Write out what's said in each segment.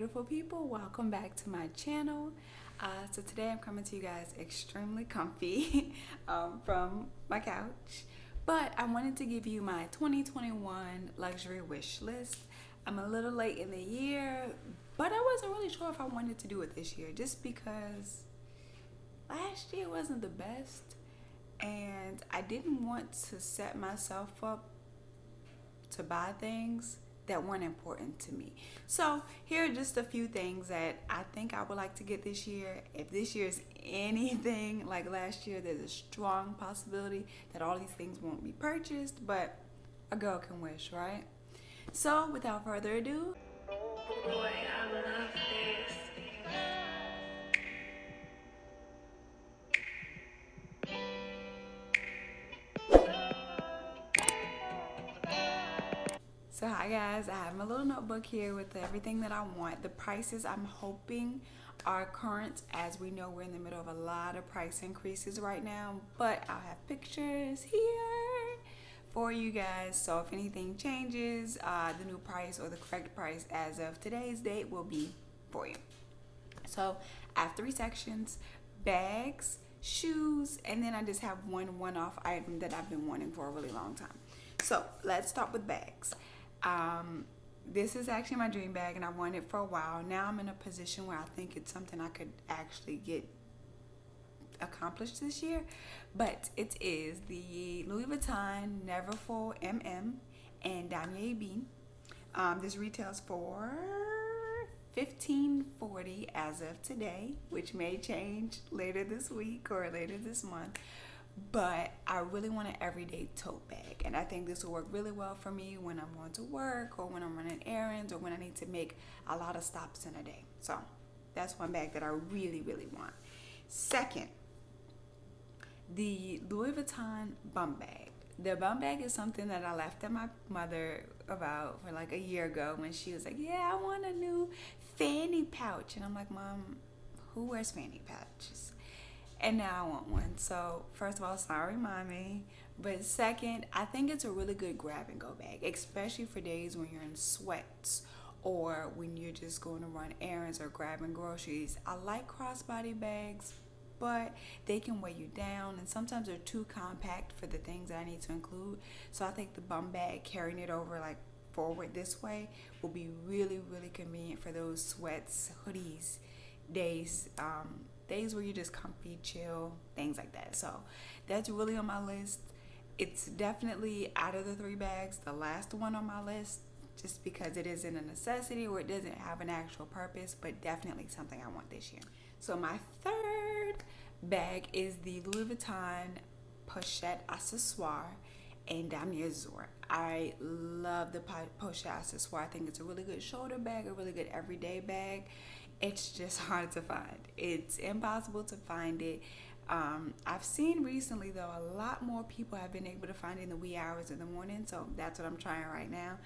beautiful people, welcome back to my channel. So today I'm coming to you guys extremely comfy from my couch, but I wanted to give you my 2021 luxury wish list. I'm a little late in the year, but I wasn't really sure if I wanted to do it this year just because last year wasn't the best and I didn't want to set myself up to buy things that weren't important to me. So here are just a few things that I think I would like to get this year. If this year is anything like last year, there's a strong possibility that all these things won't be purchased, but a girl can wish, right? So without further ado, boy, I love this. So hi guys, I have my little notebook here with everything that I want. The prices I'm hoping are current, as we know we're in the middle of a lot of price increases right now, but I'll have pictures here for you guys. So if anything changes, the new price or the correct price as of today's date will be for you. So I have 3 sections: bags, shoes, and then I just have one-off item that I've been wanting for a really long time. So let's start with bags. This is actually my dream bag and I wanted it for a while. Now I'm in a position where I think it's something I could actually get accomplished this year, but it is the Louis Vuitton Neverfull and Damier Ebene. This retails for $15.40 as of today, which may change later this week or later this month. But I really want an everyday tote bag, and I think this will work really well for me when I'm going to work or when I'm running errands or when I need to make a lot of stops in a day. So that's one bag that I really want. Second, the Louis Vuitton Bumbag. The Bumbag is something that I left at my mother about for like a year ago when she was like, yeah, I want a new fanny pouch. And I'm like, Mom, who wears fanny pouches? And now I want one. So first of all, sorry mommy, but second, I think it's a really good grab and go bag, especially for days when you're in sweats or when you're just going to run errands or grabbing groceries. I like crossbody bags, but they can weigh you down and sometimes they're too compact for the things that I need to include. So I think the bum bag, carrying it over like forward this way, will be really convenient for those sweats, hoodies, days where you're just comfy, chill, things like that. So that's really on my list. It's definitely out of the 3 bags the last one on my list, just because it isn't a necessity or it doesn't have an actual purpose, but definitely something I want this year. So my third bag is the Louis Vuitton Pochette accessoire and Damier Azur. I love the Pochette accessoire. I think it's a really good shoulder bag, a really good everyday bag. It's just hard to find. It's impossible to find it. I've seen recently though a lot more people have been able to find it in the wee hours of the morning, so that's what I'm trying right now.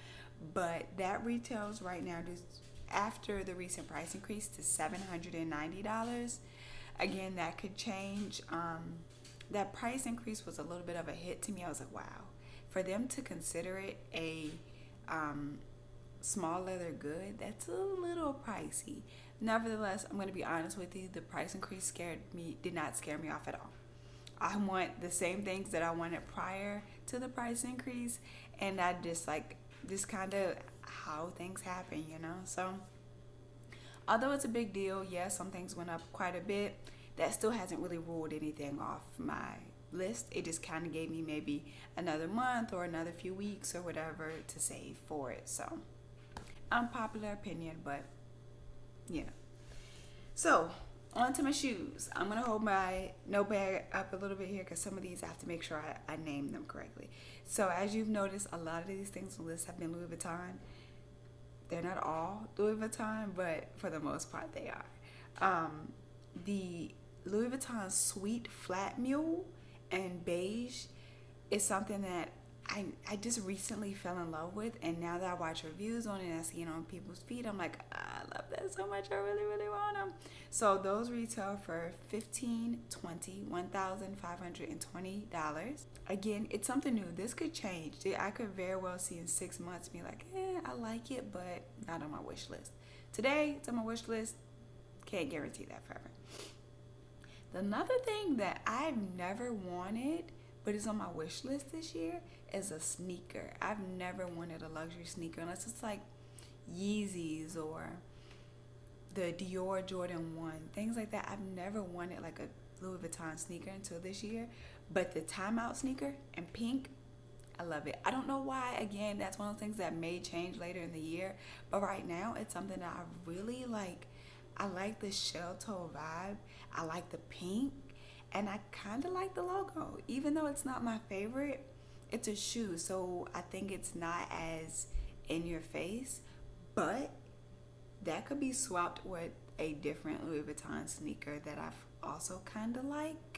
But that retails right now, just after the recent price increase, to $790. Again, that could change. That price increase was a little bit of a hit to me. I was like, wow, for them to consider it a small leather good, that's a little pricey. Nevertheless, I'm going to be honest with you, the price increase did not scare me off at all. I want the same things that I wanted prior to the price increase, and I just kind of how things happen, you know. So although it's a big deal, yes, some things went up quite a bit, that still hasn't really ruled anything off my list. It just kind of gave me maybe another month or another few weeks or whatever to save for it. So unpopular opinion, but you know. So on to my shoes. I'm gonna hold my notepad up a little bit here because some of these I have to make sure I name them correctly. So as you've noticed, a lot of these things on the list have been Louis Vuitton. They're not all Louis Vuitton, but for the most part they are. The Louis Vuitton Sweet Flat Mule and Beige is something that I just recently fell in love with, and now that I watch reviews on it and I see it on people's feet, I'm like, I love that so much. I really want them. So those retail for $1,520. Again, it's something new. This could change. I could very well see in 6 months be like, I like it, but not on my wish list. Today, it's on my wish list. Can't guarantee that forever. Another thing that I've never wanted, but is on my wish list this year, is a sneaker. I've never wanted a luxury sneaker unless it's like Yeezys or the Dior Jordan 1, things like that. I've never wanted like a Louis Vuitton sneaker until this year. But the Timeout sneaker in pink, I love it. I don't know why. Again, that's one of the things that may change later in the year. But right now, it's something that I really like. I like the shell toe vibe. I like the pink. And I kind of like the logo. Even though it's not my favorite, it's a shoe. So I think it's not as in your face. But that could be swapped with a different Louis Vuitton sneaker that I've also kind of like.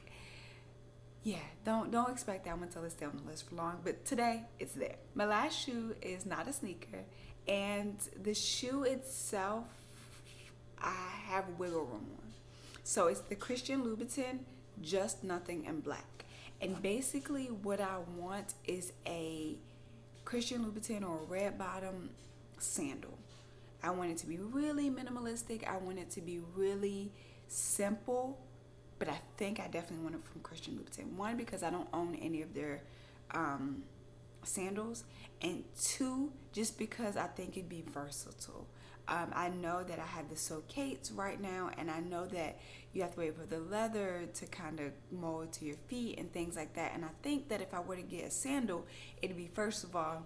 Yeah, don't expect that one to stay on the list for long, but today it's there. My last shoe is not a sneaker, and the shoe itself, I have wiggle room on. So it's the Christian Louboutin, Just Nothing in black. And basically what I want is a Christian Louboutin or a red bottom sandal. I want it to be really minimalistic. I want it to be really simple. But I think I definitely want it from Christian Louboutin. One, because I don't own any of their sandals. And two, just because I think it'd be versatile. I know that I have the Socates right now, and I know that you have to wait for the leather to kind of mold to your feet and things like that. And I think that if I were to get a sandal, it'd be, first of all,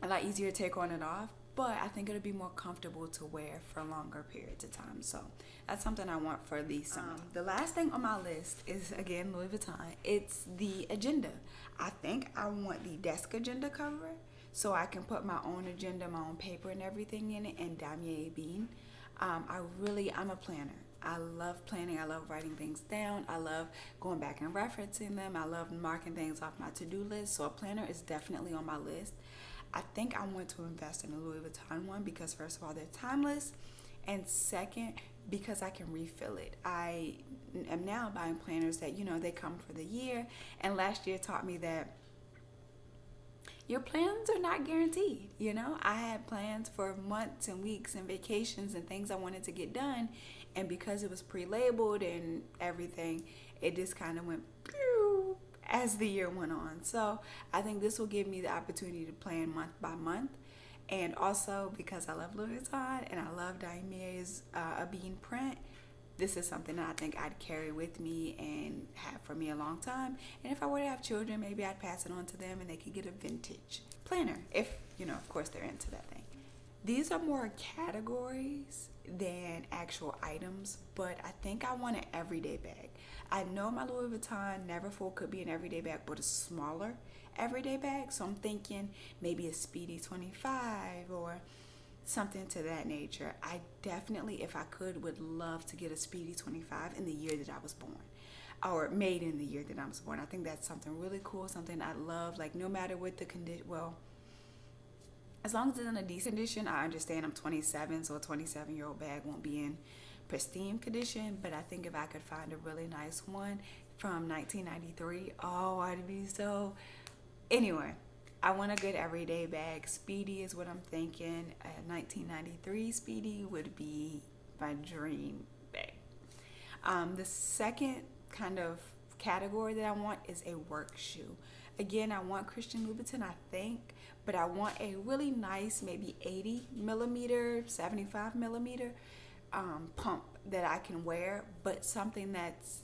a lot easier to take on and off. But I think it'll be more comfortable to wear for longer periods of time. So that's something I want for the summer. The last thing on my list is, again, Louis Vuitton. It's the agenda. I think I want the desk agenda cover so I can put my own agenda, my own paper and everything in it, and Damier Ebene. I'm a planner. I love planning. I love writing things down. I love going back and referencing them. I love marking things off my to-do list. So a planner is definitely on my list. I think I want to invest in a Louis Vuitton one because, first of all, they're timeless, and second, because I can refill it. I am now buying planners that, they come for the year, and last year taught me that your plans are not guaranteed. I had plans for months and weeks and vacations and things I wanted to get done, and because it was pre-labeled and everything, it just kind of went pew as the year went on. So I think this will give me the opportunity to plan month by month. And also, because I love Louis Vuitton and I love Damier's Ebene print, this is something that I think I'd carry with me and have for me a long time. And if I were to have children, maybe I'd pass it on to them and they could get a vintage planner if, of course, they're into that thing. These are more categories than actual items, but I think I want an everyday bag. I know my Louis Vuitton Neverfull could be an everyday bag, but a smaller everyday bag. So I'm thinking maybe a Speedy 25 or something to that nature. I definitely, if I could, would love to get a Speedy 25 in the year that I was born, or made in the year that I was born. I think that's something really cool, something I love, like no matter what the condition, as long as it's in a decent condition. I understand I'm 27, so a 27-year-old bag won't be in pristine condition, but I think if I could find a really nice one from 1993, I'd be so... Anyway, I want a good everyday bag. Speedy is what I'm thinking. A 1993 Speedy would be my dream bag. The second kind of category that I want is a work shoe. Again, I want Christian Louboutin, I think, but I want a really nice, maybe 80 millimeter, 75 millimeter pump that I can wear, but something that's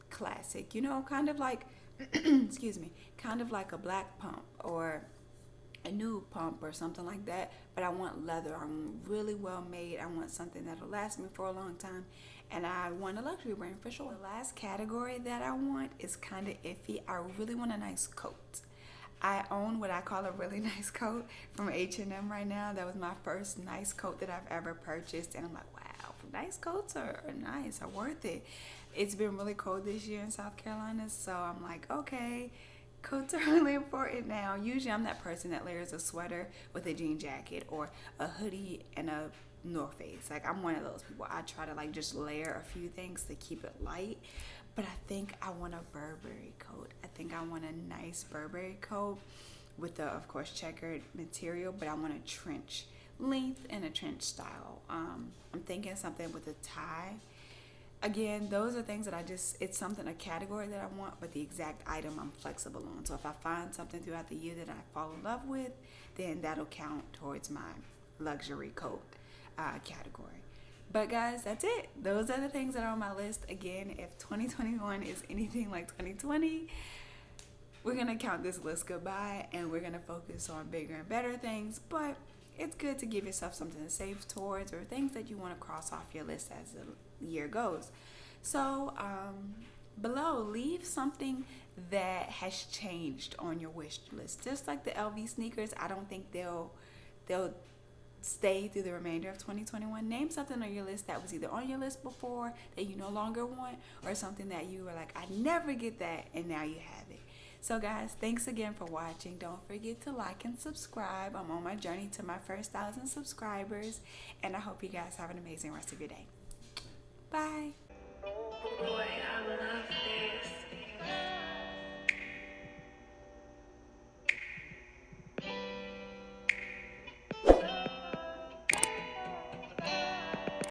classic, kind of like, excuse me, kind of like a black pump or a nude pump or something like that. But I want leather. I want really well made. I want something that'll last me for a long time. And I want a luxury brand for sure. The last category that I want is kind of iffy. I really want a nice coat. I own what I call a really nice coat from H&M right now. That was my first nice coat that I've ever purchased. And I'm like, wow, nice coats are nice, are worth it. It's been really cold this year in South Carolina. So I'm like, okay, coats are really important now. Usually I'm that person that layers a sweater with a jean jacket or a hoodie and a North Face. Like, I'm one of those people. I try to just layer a few things to keep it light. But I think I want a Burberry coat. I think I want a nice Burberry coat with the, of course, checkered material, but I want a trench length and a trench style. I'm thinking something with a tie. Again, those are things that it's something, a category that I want, but the exact item I'm flexible on. So if I find something throughout the year that I fall in love with, then that'll count towards my luxury coat category. But guys, that's it. Those are the things that are on my list. Again, if 2021 is anything like 2020, we're going to count this list goodbye and we're going to focus on bigger and better things. But it's good to give yourself something to save towards, or things that you want to cross off your list as the year goes. So below, leave something that has changed on your wish list. Just like the LV sneakers, I don't think they'll stay through the remainder of 2021. Name something on your list that was either on your list before that you no longer want, or something that you were like, I never get that, and now you have it. So guys, thanks again for watching. Don't forget to like and subscribe. I'm on my journey to my first 1,000 subscribers, and I hope you guys have an amazing rest of your day. Bye.